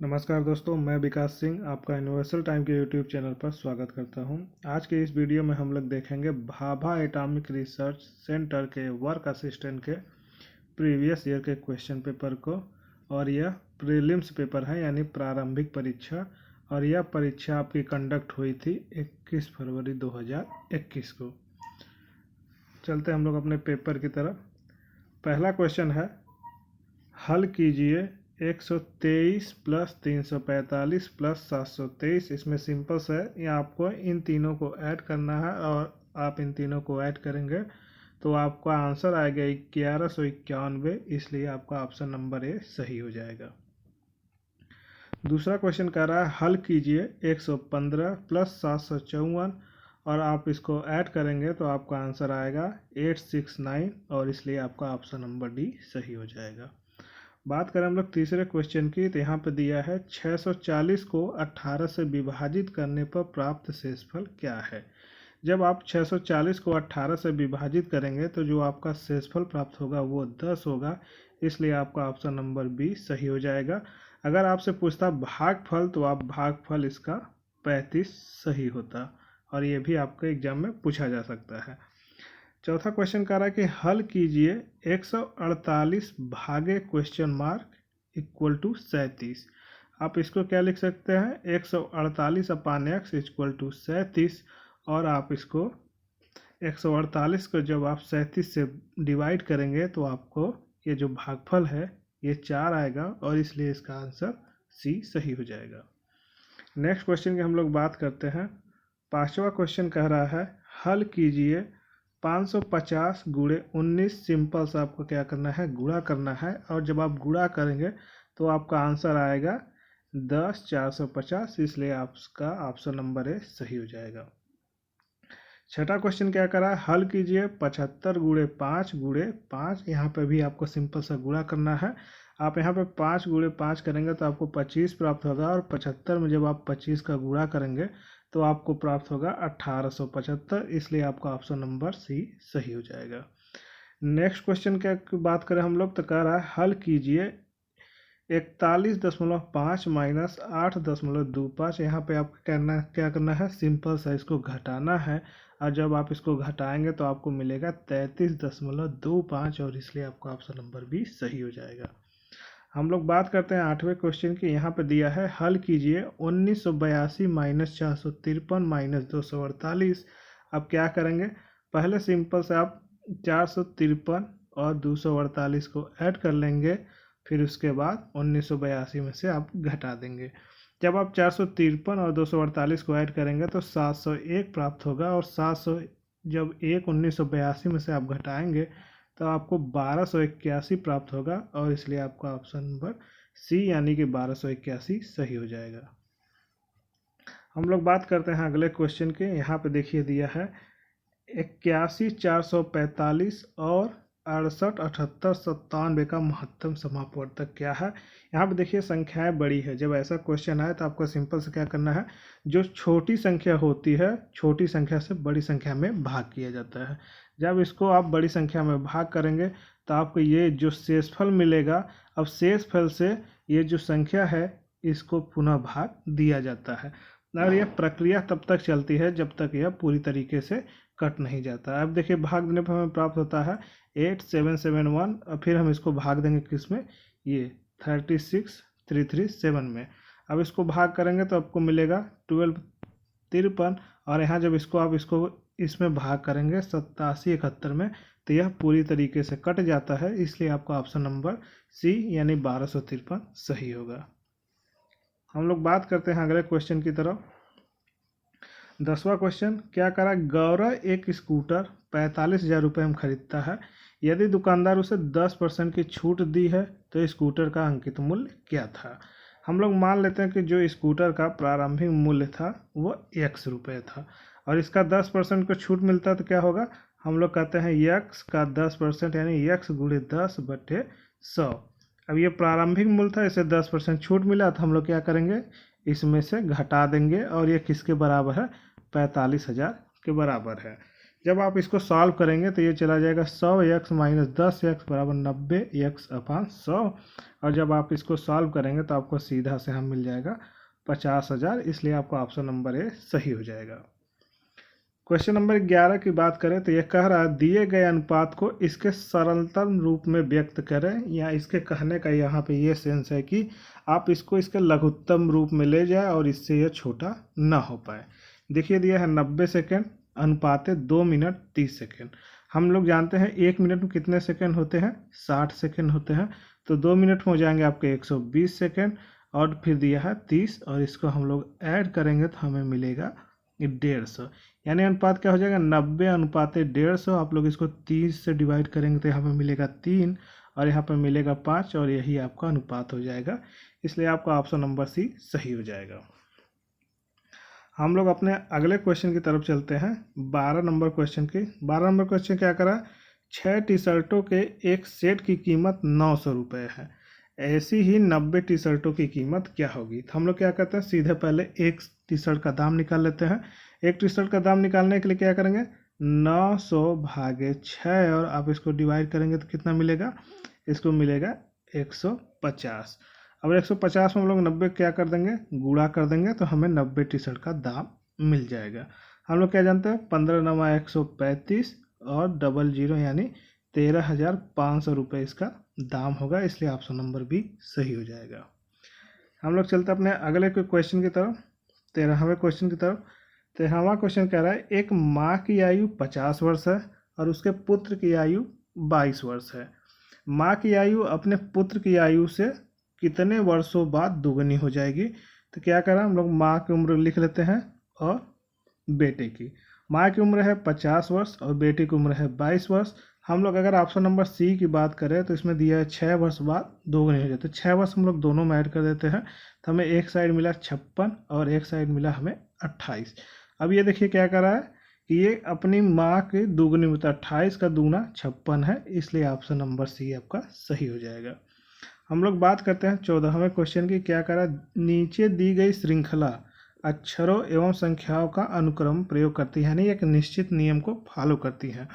नमस्कार दोस्तों, मैं विकास सिंह आपका यूनिवर्सल टाइम के यूट्यूब चैनल पर स्वागत करता हूं। आज के इस वीडियो में हम लोग देखेंगे भाभा एटॉमिक रिसर्च सेंटर के वर्क असिस्टेंट के प्रीवियस ईयर के क्वेश्चन पेपर को। और यह प्रीलिम्स पेपर है, यानी प्रारंभिक परीक्षा। और यह परीक्षा आपकी कंडक्ट हुई थी 21 फरवरी 2021 को। चलते हम लोग अपने पेपर की तरफ। पहला क्वेश्चन है, हल कीजिए 123 प्लस 345 प्लस 723। इसमें सिंपल है, ये आपको इन तीनों को ऐड करना है और आप इन तीनों को ऐड करेंगे तो आपका आंसर आएगा 1191। इसलिए आपका ऑप्शन नंबर ए सही हो जाएगा। दूसरा क्वेश्चन कह रहा है, हल कीजिए 115 प्लस 754 और आप इसको ऐड करेंगे तो आपका आंसर आएगा 869 और इसलिए आपका ऑप्शन नंबर डी सही हो जाएगा। बात करें हम लोग तीसरे क्वेश्चन की, तो यहाँ पे दिया है 640 को 18 से विभाजित करने पर प्राप्त शेषफल क्या है। जब आप 640 को 18 से विभाजित करेंगे तो जो आपका शेषफल प्राप्त होगा वो 10 होगा। इसलिए आपका ऑप्शन नंबर बी सही हो जाएगा। अगर आपसे पूछता भागफल तो आप भागफल इसका 35 सही होता, और ये भी आपके एग्जाम में पूछा जा सकता है। चौथा क्वेश्चन कह रहा है कि हल कीजिए 148 भागे क्वेश्चन मार्क इक्वल टू 37। आप इसको क्या लिख सकते हैं, 148 अपान एक्स इक्वल टू 37। और आप इसको 148 को जब आप 37 से डिवाइड करेंगे तो आपको ये जो भागफल है ये 4 आएगा, और इसलिए इसका आंसर सी सही हो जाएगा। नेक्स्ट क्वेश्चन की हम लोग बात करते हैं। पांचवा क्वेश्चन कह रहा है, हल कीजिए 550 गुणे 19। सिंपल से आपको क्या करना है, गुणा करना है। और जब आप गुणा करेंगे तो आपका आंसर आएगा 10 450। इसलिए आपका ऑप्शन नंबर ए सही हो जाएगा। छठा क्वेश्चन क्या करा है, हल कीजिए 75 गुणे 5 गुणे 5। यहाँ पे भी आपको सिंपल सा गुणा करना है। आप यहाँ पे 5 गुणे 5 करेंगे तो आपको 25 प्राप्त होगा, और 75 में जब आप 25 का गुणा करेंगे तो आपको प्राप्त होगा 1875। इसलिए आपका ऑप्शन नंबर सी सही हो जाएगा। नेक्स्ट क्वेश्चन क्या बात करें हम लोग, तो कह रहा है हल कीजिए 41.5 माइनस 8.25। यहाँ पे आपको क्या करना है, सिंपल सा इसको घटाना है। और जब आप इसको घटाएंगे तो आपको मिलेगा 33.25, और इसलिए आपका ऑप्शन नंबर बी सही हो जाएगा। हम लोग बात करते हैं आठवें क्वेश्चन की। यहाँ पे दिया है, हल कीजिए 1982 माइनस 453 माइनस 248। अब क्या करेंगे, पहले सिंपल से आप 453 और 248 को ऐड कर लेंगे, फिर उसके बाद 1982 में से आप घटा देंगे। जब आप 453 और 248 को ऐड करेंगे तो 701 प्राप्त होगा, और 700 जब 1982 में से आप घटाएंगे तो आपको 1281 प्राप्त होगा, और इसलिए आपका ऑप्शन नंबर सी यानी कि 1281 सही हो जाएगा। हम लोग बात करते हैं अगले क्वेश्चन के। यहाँ पे देखिए दिया है 81 445 और 68 78 97 का महत्तम समापवर्तक क्या है। यहाँ पे देखिए संख्याएं बड़ी है। जब ऐसा क्वेश्चन आए तो आपको सिंपल से क्या करना है, जो छोटी संख्या होती है छोटी संख्या से बड़ी संख्या में भाग किया जाता है। जब इसको आप बड़ी संख्या में भाग करेंगे तो आपको ये जो शेषफल मिलेगा, अब शेषफल से ये जो संख्या है इसको पुनः भाग दिया जाता है। और यह प्रक्रिया तब तक चलती है जब तक यह पूरी तरीके से कट नहीं जाता। अब देखिए भाग देने पर हमें प्राप्त होता है 8771, और फिर हम इसको भाग देंगे किसमें, ये 36337 में। अब इसको भाग करेंगे तो आपको मिलेगा 1253, और यहाँ जब आप इसको इसमें भाग करेंगे 8771 में तो यह पूरी तरीके से कट जाता है। इसलिए आपका ऑप्शन नंबर सी यानी 1253 सही होगा। हम लोग बात करते हैं अगले क्वेश्चन की तरफ। 10वां क्वेश्चन क्या करा, गौरव एक स्कूटर 45,000 रुपये में खरीदता है। यदि दुकानदार उसे 10% की छूट दी है तो स्कूटर का अंकित मूल्य क्या था। हम लोग मान लेते हैं कि जो स्कूटर का प्रारंभिक मूल्य था वो x रुपये था, और इसका 10% को छूट मिलता है तो क्या होगा, हम लोग कहते हैं x का 10% यानी x गुणे 10/100। अब ये प्रारंभिक मूल्य था, इसे 10% छूट मिला तो हम लोग क्या करेंगे, इसमें से घटा देंगे, और ये किसके बराबर है, 45,000 के बराबर है। जब आप इसको सॉल्व करेंगे तो ये चला जाएगा 100x माइनस 10x बराबर 90x/100। और जब आप इसको सॉल्व करेंगे तो आपको सीधा से हम मिल जाएगा 50,000, इसलिए आपका ऑप्शन नंबर ए सही हो जाएगा। क्वेश्चन नंबर 11 की बात करें तो यह कह रहा है दिए गए अनुपात को इसके सरलतम रूप में व्यक्त करें, या इसके कहने का यहाँ पे ये सेंस है कि आप इसको इसके लघुत्तम रूप में ले जाए और इससे यह छोटा ना हो पाए। देखिए दिया है 90 सेकेंड अनुपात 2 मिनट 30 सेकेंड। हम लोग जानते हैं 1 मिनट में कितने सेकेंड होते हैं, 60 सेकेंड होते हैं। तो 2 मिनट में हो जाएंगे आपके 120 सेकेंड, और फिर दिया है 30, और इसको हम लोग ऐड करेंगे तो हमें मिलेगा 150। यानी अनुपात क्या हो जाएगा 90 अनुपात 150। आप लोग इसको 30 से डिवाइड करेंगे तो यहाँ पे मिलेगा 3 और यहाँ पे मिलेगा 5, और यही आपका अनुपात हो जाएगा। इसलिए आपका ऑप्शन नंबर सी सही हो जाएगा। हम लोग अपने अगले क्वेश्चन की तरफ चलते हैं। 12 नंबर क्वेश्चन की। 12 नंबर क्वेश्चन क्या करा, 6 टी शर्टों के एक सेट की कीमत 900 रुपये है, ऐसी ही 90 टी शर्टों की कीमत क्या होगी। तो हम लोग क्या करते हैं, सीधे पहले एक टी शर्ट का दाम निकाल लेते हैं। एक टी शर्ट का दाम निकालने के लिए क्या करेंगे, 900 भागे 6, और आप इसको डिवाइड करेंगे तो कितना मिलेगा, इसको मिलेगा 150। अब 150 में हम लोग 90 क्या कर देंगे, गुणा कर देंगे तो हमें 90 टी शर्ट का दाम मिल जाएगा। हम लोग क्या जानते हैं, 15 9 135 और 00 यानी 13,500 रुपये इसका दाम होगा, इसलिए ऑप्शन नंबर बी सही हो जाएगा। हम लोग चलते अपने अगले क्वेश्चन की तरफ, 13वें क्वेश्चन की तरफ। 13वां क्वेश्चन कह रहा है एक माँ की आयु 50 वर्ष है और उसके पुत्र की आयु 22 वर्ष है। माँ की आयु अपने पुत्र की आयु से कितने वर्षों बाद दुगनी हो जाएगी। तो क्या करा, हम लोग माँ की उम्र लिख लेते हैं और बेटे की। माँ की उम्र है 50 वर्ष और बेटे की उम्र है 22 वर्ष। हम लोग अगर ऑप्शन नंबर सी की बात करें तो इसमें दिया है 6 वर्ष बाद दोगुनी हो जाती है। 6 वर्ष हम लोग दोनों में ऐड कर देते हैं तो हमें एक साइड मिला 56 और एक साइड मिला हमें 28। अब ये देखिए क्या कर रहा है कि ये अपनी माँ की दुगनी होता है, 28 का दूना 56 है, इसलिए ऑप्शन नंबर सी आपका सही हो जाएगा। हम लोग बात करते हैं 14वें क्वेश्चन की। क्या करा, नीचे दी गई श्रृंखला अक्षरों एवं संख्याओं का अनुक्रम प्रयोग करती है, यानी एक निश्चित नियम को फॉलो करती है।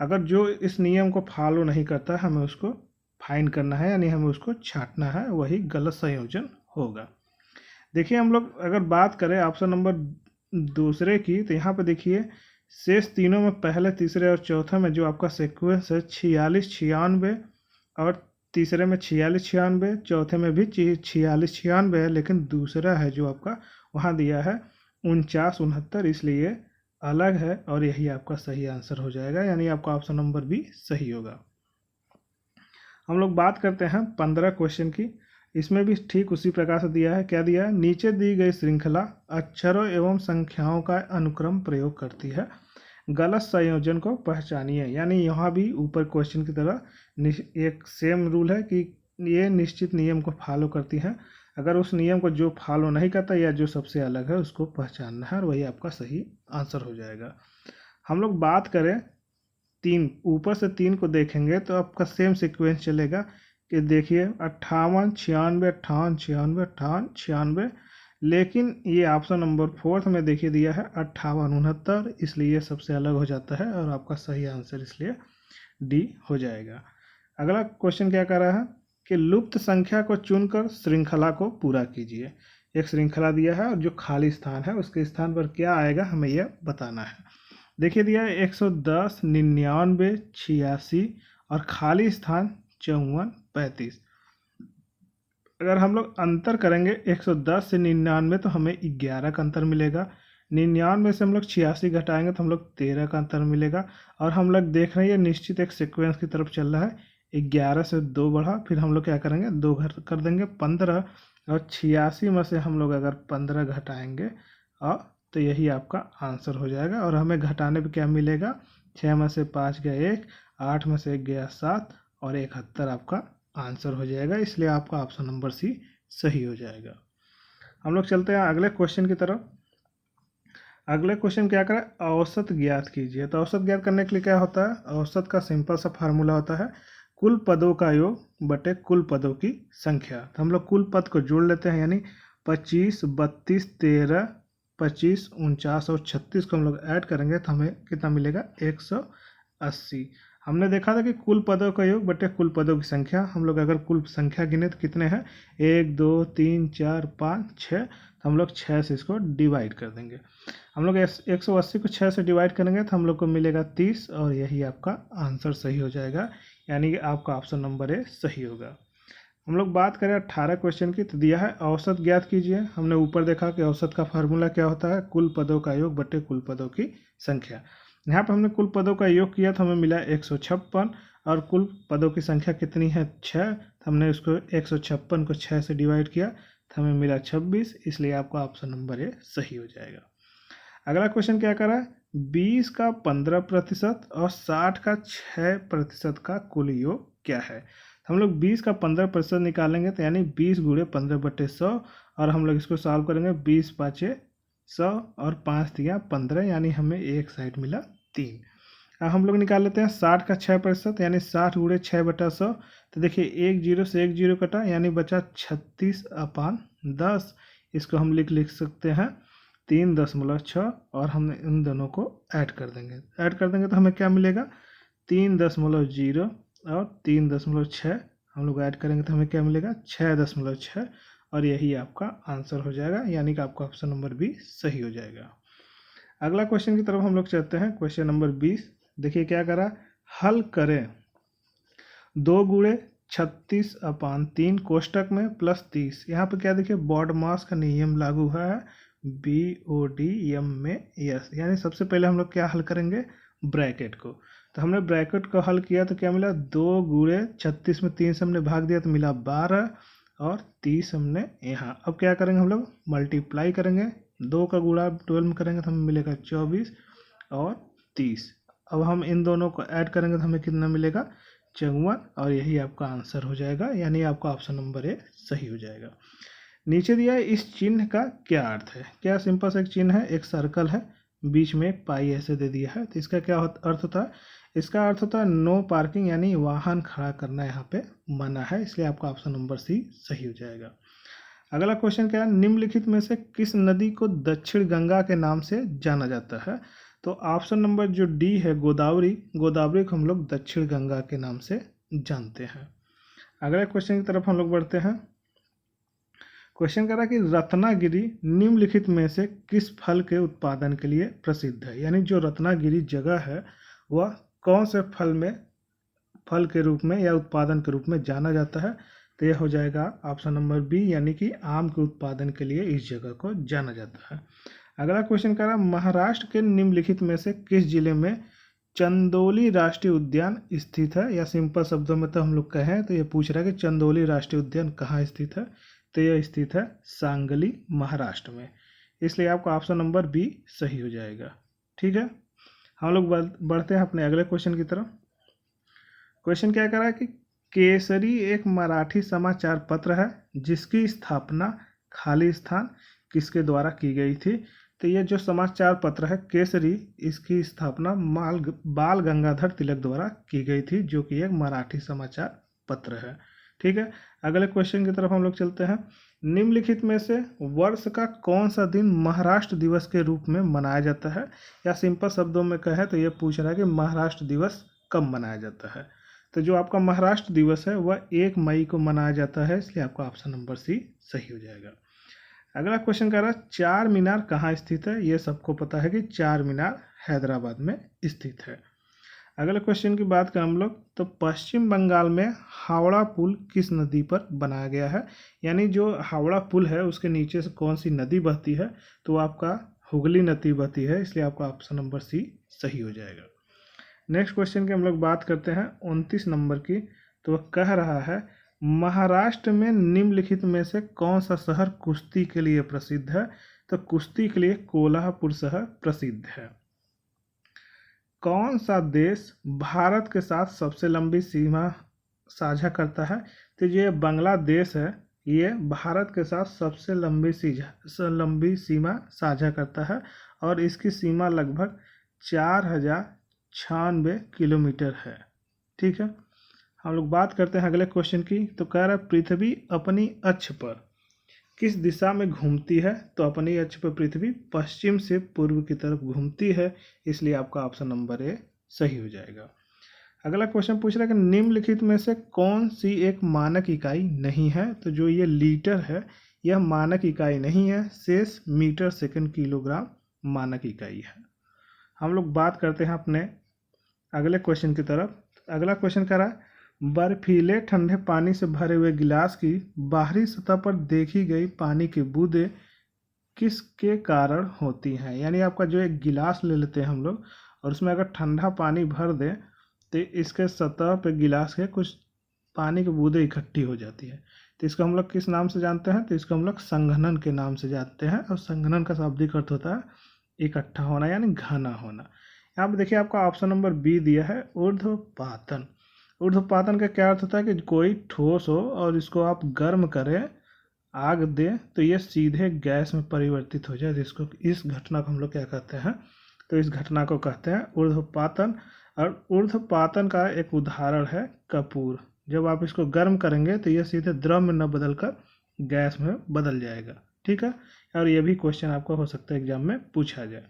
अगर जो इस नियम को फॉलो नहीं करता हमें उसको फाइन करना है, यानी हमें उसको छांटना है, वही गलत संयोजन होगा। देखिए हम लोग अगर बात करें ऑप्शन नंबर दूसरे की, तो यहाँ पे देखिए शेष तीनों में पहले तीसरे और चौथे में जो आपका सीक्वेंस है 46 96, और तीसरे में 46 96, चौथे में भी 46 96 है, लेकिन दूसरा है जो आपका वहाँ दिया है 49 69, इसलिए अलग है और यही आपका सही आंसर हो जाएगा, यानी आपका ऑप्शन नंबर भी सही होगा। हम लोग बात करते हैं 15 क्वेश्चन की। इसमें भी ठीक उसी प्रकार से दिया है। क्या दिया है, नीचे दी गई श्रृंखला अक्षरों एवं संख्याओं का अनुक्रम प्रयोग करती है, गलत संयोजन को पहचानिए। यानी यहाँ भी ऊपर क्वेश्चन की तरह एक सेम रूल है कि ये निश्चित नियम को फॉलो करती है। अगर उस नियम को जो फॉलो नहीं करता या जो सबसे अलग है उसको पहचानना है, और वही आपका सही आंसर हो जाएगा। हम लोग बात करें 3, ऊपर से 3 को देखेंगे तो आपका सेम सीक्वेंस चलेगा कि देखिए 58 96 58 96 58 96, लेकिन ये ऑप्शन नंबर 4 में देखिए दिया है 58 69, इसलिए ये सबसे अलग हो जाता है और आपका सही आंसर इसलिए डी हो जाएगा। अगला क्वेश्चन क्या कर रहा है कि लुप्त संख्या को चुनकर श्रृंखला को पूरा कीजिए। एक श्रृंखला दिया है और जो खाली स्थान है उसके स्थान पर क्या आएगा हमें यह बताना है। देखिए दिया है 110 99 86 और खाली स्थान 54 35। अगर हम लोग अंतर करेंगे 110 से 99 तो हमें 11 का अंतर मिलेगा। 99 से हम लोग 86 घटाएंगे तो हम लोग 13 का अंतर मिलेगा। और हम लोग देख रहे हैं निश्चित एक सीक्वेंस की तरफ चल रहा है, 11 से 2 बढ़ा, फिर हम लोग क्या करेंगे 2 घर कर देंगे 15, और 86 में से हम लोग अगर 15 घटाएंगे और तो यही आपका आंसर हो जाएगा। और हमें घटाने पे क्या मिलेगा, 6 में से 5 गया 1, 8 में से 1 गया 7 और 71 आपका आंसर हो जाएगा, इसलिए आपका ऑप्शन नंबर सी सही हो जाएगा। हम लोग चलते हैं अगले क्वेश्चन की तरफ। अगले क्वेश्चन क्या करें, औसत ज्ञात कीजिए। तो औसत ज्ञात करने के लिए क्या होता है, औसत का सिंपल सा फार्मूला होता है कुल पदों का योग बटे कुल पदों की संख्या। तो हम लोग कुल पद को जोड़ लेते हैं, यानी 25 32 13 25, 49 और 36 को हम लोग ऐड करेंगे तो हमें कितना मिलेगा 180। हमने देखा था कि कुल पदों का योग बटे कुल पदों की संख्या, हम लोग अगर कुल संख्या गिने तो कितने हैं 1 2 3 4 5 6, तो हम लोग 6 से इसको डिवाइड कर देंगे। हम लोग 180 को 6 से डिवाइड करेंगे तो हम लोग को मिलेगा 30 और यही आपका आंसर सही हो जाएगा, यानी कि आपका ऑप्शन नंबर ए सही होगा। हम लोग बात करें 18 क्वेश्चन की, तो दिया है औसत ज्ञात कीजिए। हमने ऊपर देखा कि औसत का फार्मूला क्या होता है, कुल पदों का योग बटे कुल पदों की संख्या। यहाँ पर हमने कुल पदों का योग किया तो हमें मिला 156 और कुल पदों की संख्या कितनी है 6, तो हमने उसको 156 को 6 से डिवाइड किया तो हमें मिला 26, इसलिए आपका ऑप्शन नंबर ए सही हो जाएगा। अगला क्वेश्चन क्या करा है, 20 का 15% और 60 का 6% का कुल योग क्या है। हम लोग 20 का 15% निकालेंगे तो यानी 20 गुणे 15/100 और हम लोग इसको सॉल्व करेंगे 20 5 100 और 5 3 15, यानी हमें एक साइड मिला 3। अब हम लोग निकाल लेते हैं 60 का 6% यानी 60 गुणे 6/100, तो देखिए एक जीरो से एक जीरो कटा यानी बचा 36/10। इसको हम लिख सकते हैं 3.6 और हम इन दोनों को ऐड कर देंगे तो हमें क्या मिलेगा 3.0 और 3.6 हम लोग ऐड करेंगे तो हमें क्या मिलेगा 6.6 और यही आपका आंसर हो जाएगा, यानी कि आपका ऑप्शन नंबर बी सही हो जाएगा। अगला क्वेश्चन की तरफ हम लोग चलते हैं, क्वेश्चन नंबर 20। देखिए क्या करा, हल करें 2 गुणे 36/3 कोष्टक में प्लस 30। यहाँ पर क्या देखिए बॉड मास का नियम लागू है, BODM में यस, यानी सबसे पहले हम लोग क्या हल करेंगे ब्रैकेट को। तो हमने ब्रैकेट को हल किया तो क्या मिला 2 गुणे 36 में 3 से हमने भाग दिया तो मिला 12 और 30 हमने यहाँ। अब क्या करेंगे हम लोग मल्टीप्लाई करेंगे, 2 का गुणा 12 में करेंगे तो हमें मिलेगा 24 और 30। अब हम इन दोनों को ऐड करेंगे तो हमें कितना मिलेगा 54 और यही आपका आंसर हो जाएगा, यानी आपका ऑप्शन नंबर ए सही हो जाएगा। नीचे दिया है इस चिन्ह का क्या अर्थ है। क्या सिंपल सा एक चिन्ह है, एक सर्कल है, बीच में पाई ऐसे दे दिया है, तो इसका क्या अर्थ होता है, इसका अर्थ होता है नो पार्किंग, यानी वाहन खड़ा करना यहाँ पे मना है, इसलिए आपका ऑप्शन नंबर सी सही हो जाएगा। अगला क्वेश्चन क्या है, निम्नलिखित में से किस नदी को दक्षिण गंगा के नाम से जाना जाता है। तो ऑप्शन नंबर जो डी है गोदावरी, गोदावरी को हम लोग दक्षिण गंगा के नाम से जानते हैं। अगले क्वेश्चन की तरफ हम लोग बढ़ते हैं। क्वेश्चन कह रहा है कि रत्नागिरी निम्नलिखित में से किस फल के उत्पादन के लिए प्रसिद्ध है, यानी जो रत्नागिरी जगह है वह कौन से फल के रूप में या उत्पादन के रूप में जाना जाता है। तो यह हो जाएगा ऑप्शन नंबर बी, यानी कि आम के उत्पादन के लिए इस जगह को जाना जाता है। अगला क्वेश्चन कह रहा है महाराष्ट्र के निम्नलिखित में से किस जिले में चंदौली राष्ट्रीय उद्यान स्थित है, या सिंपल शब्दों में तो हम लोग कहें तो ये पूछ रहा है कि चंदौली राष्ट्रीय उद्यान कहाँ स्थित है। तो यह स्थित है सांगली महाराष्ट्र में, इसलिए आपका ऑप्शन नंबर बी सही हो जाएगा। ठीक है, हम लोग बढ़ते हैं अपने अगले क्वेश्चन की तरफ। क्वेश्चन क्या कह रहा है कि केसरी एक मराठी समाचार पत्र है जिसकी स्थापना खाली स्थान किसके द्वारा की गई थी। तो ये जो समाचार पत्र है केसरी, इसकी स्थापना बाल गंगाधर तिलक द्वारा की गई थी, जो कि एक मराठी समाचार पत्र है। ठीक है, अगले क्वेश्चन की तरफ हम लोग चलते हैं। निम्नलिखित में से वर्ष का कौन सा दिन महाराष्ट्र दिवस के रूप में मनाया जाता है, या सिंपल शब्दों में कहें तो ये पूछ रहा है कि महाराष्ट्र दिवस कब मनाया जाता है। तो जो आपका महाराष्ट्र दिवस है वह 1 मई को मनाया जाता है, इसलिए आपका ऑप्शन नंबर सी सही हो जाएगा। अगला क्वेश्चन कह रहा है चार मीनार कहाँ स्थित है। ये सबको पता है कि चार मीनार हैदराबाद में स्थित है। अगले क्वेश्चन की बात करें हम लोग तो पश्चिम बंगाल में हावड़ा पुल किस नदी पर बनाया गया है, यानी जो हावड़ा पुल है उसके नीचे से कौन सी नदी बहती है। तो आपका हुगली नदी बहती है, इसलिए आपका ऑप्शन नंबर सी सही हो जाएगा। नेक्स्ट क्वेश्चन की हम लोग बात करते हैं 29 नंबर की। तो वह कह रहा है महाराष्ट्र में निम्नलिखित में से कौन सा शहर कुश्ती के लिए प्रसिद्ध है। तो कुश्ती के लिए कोल्हापुर शहर प्रसिद्ध है। कौन सा देश भारत के साथ सबसे लंबी सीमा साझा करता है। तो ये बांग्लादेश है, ये भारत के साथ सबसे लंबी सीमा साझा करता है और इसकी सीमा लगभग 4096 किलोमीटर है। ठीक है, हम लोग बात करते हैं अगले क्वेश्चन की। तो कह रहा है पृथ्वी अपनी अक्ष पर किस दिशा में घूमती है? तो अपनी अक्ष पर पृथ्वी पश्चिम से पूर्व की तरफ घूमती है, इसलिए आपका ऑप्शन नंबर ए सही हो जाएगा। अगला क्वेश्चन पूछ रहा है कि निम्नलिखित में से कौन सी एक मानक इकाई नहीं है? तो जो ये लीटर है यह मानक इकाई नहीं है, शेष मीटर सेकंड किलोग्राम मानक इकाई है। हम लोग बात करते हैं अपने अगले क्वेश्चन की तरफ। अगला क्वेश्चन कह रहा है बर्फीले ठंडे पानी से भरे हुए गिलास की बाहरी सतह पर देखी गई पानी की बूंदें किसके कारण होती हैं? यानी आपका जो एक गिलास ले लेते हैं हम लोग और उसमें अगर ठंडा पानी भर दें तो इसके सतह पे गिलास के कुछ पानी की बूंदें इकट्ठी हो जाती है। तो इसको हम लोग किस नाम से जानते हैं? तो इसको हम लोग संघनन के नाम से जानते हैं, और संघनन का शाब्दिक अर्थ होता है इकट्ठा होना यानी घना होना। यहाँ पे देखिए आपका ऑप्शन नंबर बी दिया है ऊर्ध्वपातन। ऊर्ध्वपातन का क्या अर्थ होता है कि कोई ठोस हो और इसको आप गर्म करें, आग दें, तो ये सीधे गैस में परिवर्तित हो जाए, जिसको इस घटना को हम लोग क्या कहते हैं? तो इस घटना को कहते हैं ऊर्ध्वपातन। और ऊर्ध्वपातन का एक उदाहरण है कपूर। जब आप इसको गर्म करेंगे तो ये सीधे द्रव में न बदलकर गैस में बदल जाएगा। ठीक है, और ये भी क्वेश्चन आपको हो सकता है एग्जाम में पूछा जाए।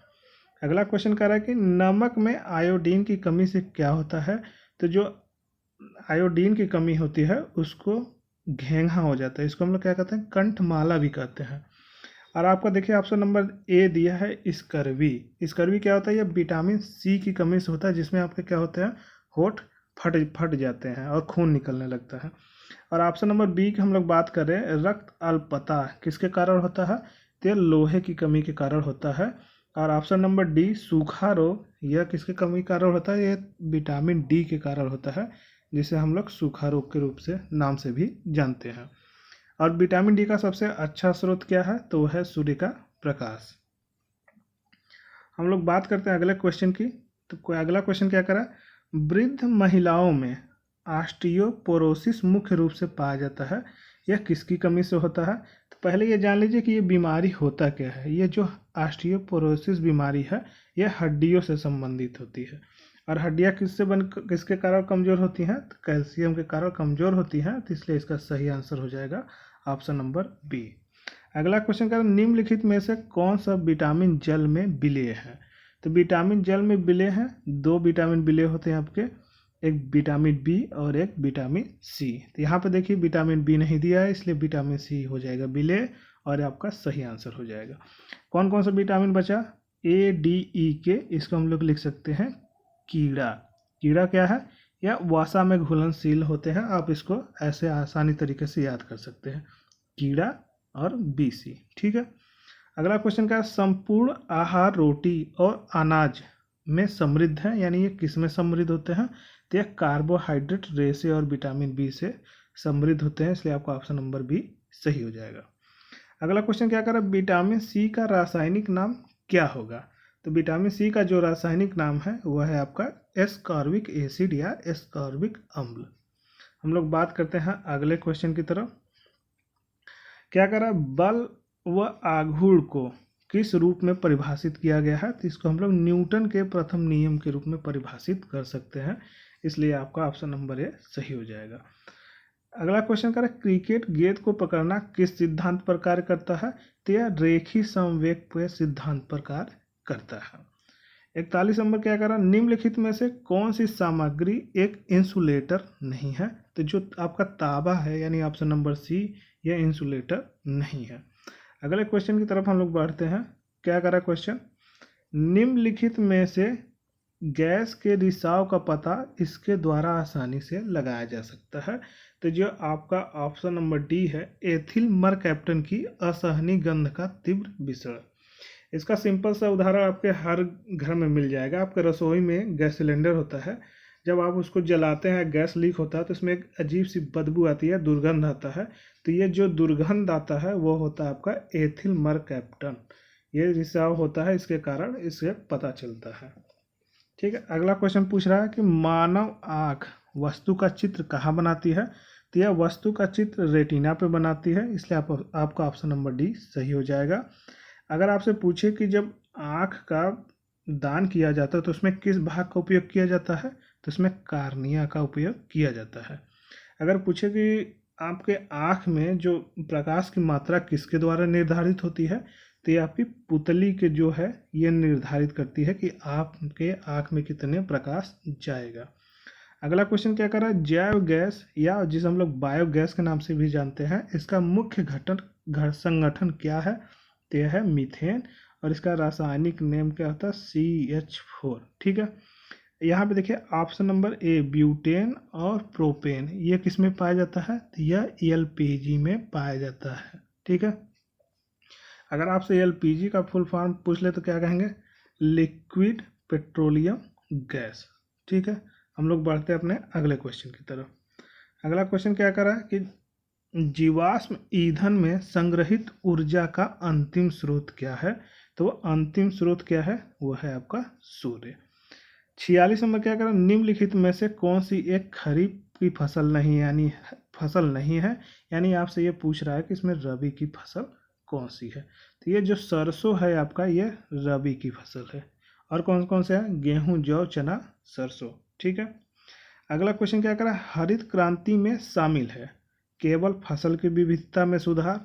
अगला क्वेश्चन कह रहा है कि नमक में आयोडीन की कमी से क्या होता है? तो जो आयोडीन की कमी होती है उसको घेंघा हो जाता है, इसको हम लोग क्या कहते हैं? कंठमाला भी कहते हैं। और आपका देखिए ऑप्शन नंबर ए दिया है स्कर्वी। स्कर्वी क्या होता है? ये विटामिन सी की कमी से होता है, जिसमें आपके क्या होते हैं? होठ फट जाते हैं और खून निकलने लगता है। और ऑप्शन नंबर बी की हम लोग बात कर रहे हैं रक्त अल्पता किसके कारण होता है? तो ये लोहे की कमी के कारण होता है। और ऑप्शन नंबर डी सूखा रोग, यह किसके कमी के कारण होता है? ये विटामिन डी के कारण होता है, जिसे हम लोग सूखा रोग के रूप से नाम से भी जानते हैं। और विटामिन डी का सबसे अच्छा स्रोत क्या है? तो वह है सूर्य का प्रकाश। हम लोग बात करते हैं अगले क्वेश्चन की। तो कोई अगला क्वेश्चन क्या करा? वृद्ध महिलाओं में ऑस्टियोपोरोसिस मुख्य रूप से पाया जाता है, यह किसकी कमी से होता है? तो पहले ये जान लीजिए कि ये बीमारी होता क्या है। ये जो ऑस्टियोपोरोसिस बीमारी है यह हड्डियों से संबंधित होती है। और हड्डियाँ किसके कारण कमज़ोर होती हैं? तो कैल्शियम के कारण कमज़ोर होती हैं, तो इसलिए इसका सही आंसर हो जाएगा ऑप्शन नंबर बी। अगला क्वेश्चन का निम्नलिखित में से कौन सा विटामिन जल में विलेय है? तो विटामिन जल में विलेय है, दो विटामिन विलेय होते हैं आपके, एक विटामिन बी और एक विटामिन सी। तो यहाँ पे देखिए विटामिन बी नहीं दिया है, इसलिए विटामिन सी हो जाएगा विलेय और आपका सही आंसर हो जाएगा। कौन कौन सा विटामिन बचा? ए डी ई के, इसको हम लोग लिख सकते हैं कीड़ा। कीड़ा क्या है? या वसा में घुलनशील होते हैं, आप इसको ऐसे आसानी तरीके से याद कर सकते हैं, कीड़ा और बीसी। ठीक है, अगला क्वेश्चन का संपूर्ण आहार रोटी और अनाज में समृद्ध है, यानी ये किस में समृद्ध होते हैं? तो यह कार्बोहाइड्रेट, रेशे और विटामिन बी से समृद्ध होते हैं, इसलिए आपका ऑप्शन नंबर बी सही हो जाएगा। अगला क्वेश्चन क्या कर रहा है? विटामिन सी का रासायनिक नाम क्या होगा? तो विटामिन सी का जो रासायनिक नाम है वह है आपका एस्कॉर्बिक एसिड या एस्कॉर्बिक अम्ल। हम लोग बात करते हैं अगले क्वेश्चन की तरफ। क्या कर रहा है? बल व आघूर्ण को किस रूप में परिभाषित किया गया है? तो इसको हम लोग न्यूटन के प्रथम नियम के रूप में परिभाषित कर सकते हैं, इसलिए आपका ऑप्शन नंबर ए सही हो जाएगा। अगला क्वेश्चन कर रहा है क्रिकेट गेंद को पकड़ना किस सिद्धांत पर कार्य करता है? तो यह रेखी संवेग के सिद्धांत पर कार्य करता है। 41 नंबर क्या कर रहा है? निम्नलिखित में से कौन सी सामग्री एक इंसुलेटर नहीं है? तो जो आपका तांबा है यानी ऑप्शन नंबर सी, यह इंसुलेटर नहीं है। अगले क्वेश्चन की तरफ हम लोग बढ़ते हैं। क्या कर रहा है क्वेश्चन? निम्नलिखित में से गैस के रिसाव का पता इसके द्वारा आसानी से लगाया जा सकता है। तो जो आपका ऑप्शन नंबर डी है एथिल मरकैप्टन की असहनीय गंध का तीव्र विषण। इसका सिंपल सा उदाहरण आपके हर घर में मिल जाएगा। आपके रसोई में गैस सिलेंडर होता है, जब आप उसको जलाते हैं गैस लीक होता है तो इसमें एक अजीब सी बदबू आती है, दुर्गंध आता है। तो ये जो दुर्गंध आता है वो होता है आपका एथिल मरकैप्टन। ये रिसाव होता है, इसके कारण इससे पता चलता है। ठीक है, अगला क्वेश्चन पूछ रहा है कि मानव आँख वस्तु का चित्र कहाँ बनाती है? तो यह वस्तु का चित्र रेटिना पे बनाती है, इसलिए आपका ऑप्शन नंबर डी सही हो जाएगा। अगर आपसे पूछे कि जब आँख का दान किया जाता है तो उसमें किस भाग का उपयोग किया जाता है? तो उसमें कार्निया का उपयोग किया जाता है। अगर पूछे कि आपके आँख में जो प्रकाश की मात्रा किसके द्वारा निर्धारित होती है, तो ये आपकी पुतली के जो है ये निर्धारित करती है कि आपके आँख में कितने प्रकाश जाएगा। अगला क्वेश्चन क्या कर रहा है, जैव गैस या जिसे हम लोग बायोगैस के नाम से भी जानते हैं, इसका मुख्य संगठन क्या है, तो यह है मीथेन, और इसका रासायनिक नेम क्या होता है, CH4। ठीक है, यहाँ पे देखिए ऑप्शन नंबर ए ब्यूटेन और प्रोपेन, ये किस में पाया जाता है, तो यह LPG में पाया जाता है। ठीक है, अगर आपसे LPG का फुल फॉर्म पूछ ले तो क्या कहेंगे, लिक्विड पेट्रोलियम गैस। ठीक है, हम लोग बढ़ते हैं अपने अगले क्वेश्चन की तरफ। अगला क्वेश्चन क्या कर रहा है कि जीवाश्म ईंधन में संग्रहित ऊर्जा का अंतिम स्रोत क्या है, तो वो अंतिम स्रोत क्या है, वो है आपका सूर्य। 46 नंबर क्या कर रहा है, निम्नलिखित में से कौन सी एक खरीफ की फसल नहीं है, यानी आपसे ये पूछ रहा है कि इसमें रबी की फसल कौन सी है। तो ये जो सरसों है आपका, ये रबी की फसल है। और कौन कौन से है, गेहूं, जौ, चना, सरसों। ठीक है, अगला क्वेश्चन क्या कर रहा है, हरित क्रांति में शामिल है केवल फसल की विविधता में सुधार,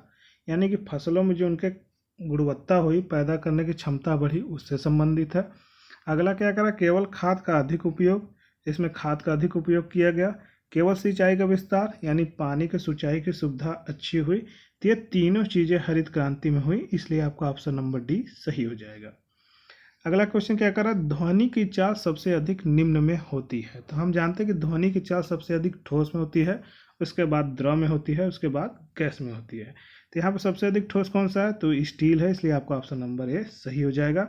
यानी कि फसलों में जो उनके गुणवत्ता हुई, पैदा करने की क्षमता बढ़ी, उससे संबंधित है। अगला क्या करा, केवल खाद का अधिक उपयोग, इसमें खाद का अधिक उपयोग किया गया। केवल सिंचाई का विस्तार, यानी पानी की सिंचाई की सुविधा अच्छी हुई। तो ये तीनों चीज़ें हरित क्रांति में हुई, इसलिए आपका ऑप्शन नंबर डी सही हो जाएगा। अगला क्वेश्चन क्या कर रहा है, ध्वनि की चाल सबसे अधिक निम्न में होती है। तो हम जानते हैं कि ध्वनि की चाल सबसे अधिक ठोस में होती है, उसके बाद द्रव में होती है, उसके बाद गैस में होती है। तो यहाँ पर सबसे अधिक ठोस कौन सा है, तो स्टील है, इसलिए आपका ऑप्शन नंबर ए सही हो जाएगा।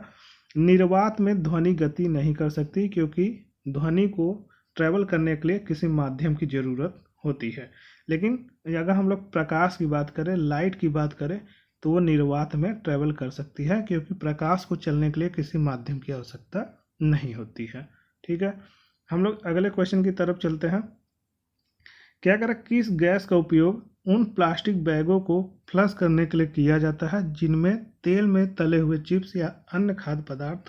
निर्वात में ध्वनि गति नहीं कर सकती, क्योंकि ध्वनि को ट्रैवल करने के लिए किसी माध्यम की ज़रूरत होती है। लेकिन अगर हम लोग प्रकाश की बात करें, लाइट की बात करें, तो वो निर्वात में ट्रैवल कर सकती है, क्योंकि प्रकाश को चलने के लिए किसी माध्यम की आवश्यकता नहीं होती है। ठीक है, हम लोग अगले क्वेश्चन की तरफ चलते हैं। क्या करें, किस गैस का उपयोग उन प्लास्टिक बैगों को फ्लश करने के लिए किया जाता है जिनमें तेल में तले हुए चिप्स या अन्य खाद्य पदार्थ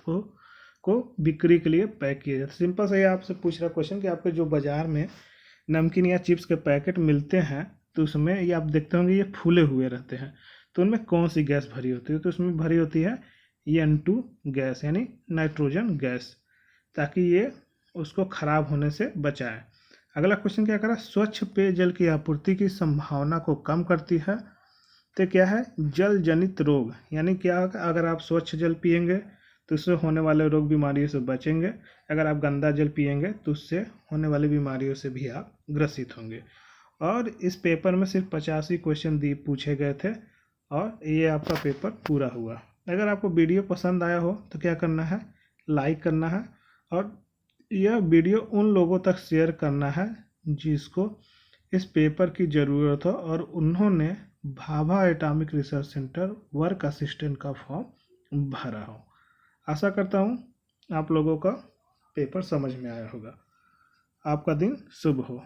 को बिक्री के लिए पैक किया जाता है। सिंपल से ये आपसे पूछ रहा क्वेश्चन कि आपके जो बाजार में नमकीन या चिप्स के पैकेट मिलते हैं, तो उसमें ये आप देखते होंगे ये फूले हुए रहते हैं, तो उनमें कौन सी गैस भरी होती है, तो उसमें भरी होती है N2 गैस, यानी नाइट्रोजन गैस, ताकि ये उसको खराब होने से बचाए। अगला क्वेश्चन क्या करा, स्वच्छ पेयजल की आपूर्ति की संभावना को कम करती है। तो क्या है, जल जनित रोग, यानी क्या होगा, अगर आप स्वच्छ जल पिएंगे तो उससे होने वाले रोग बीमारियों से बचेंगे। अगर आप गंदा जल पिएंगे तो उससे होने वाली बीमारियों से भी आप ग्रसित होंगे। और इस पेपर में सिर्फ 85 क्वेश्चन पूछे गए थे, और ये आपका पेपर पूरा हुआ। अगर आपको वीडियो पसंद आया हो तो क्या करना है, लाइक करना है, और यह वीडियो उन लोगों तक शेयर करना है जिसको इस पेपर की ज़रूरत हो और उन्होंने Bhabha atomic research centre work assistant का फॉर्म भरा हो। आशा करता हूँ आप लोगों का पेपर समझ में आया होगा। आपका दिन शुभ हो।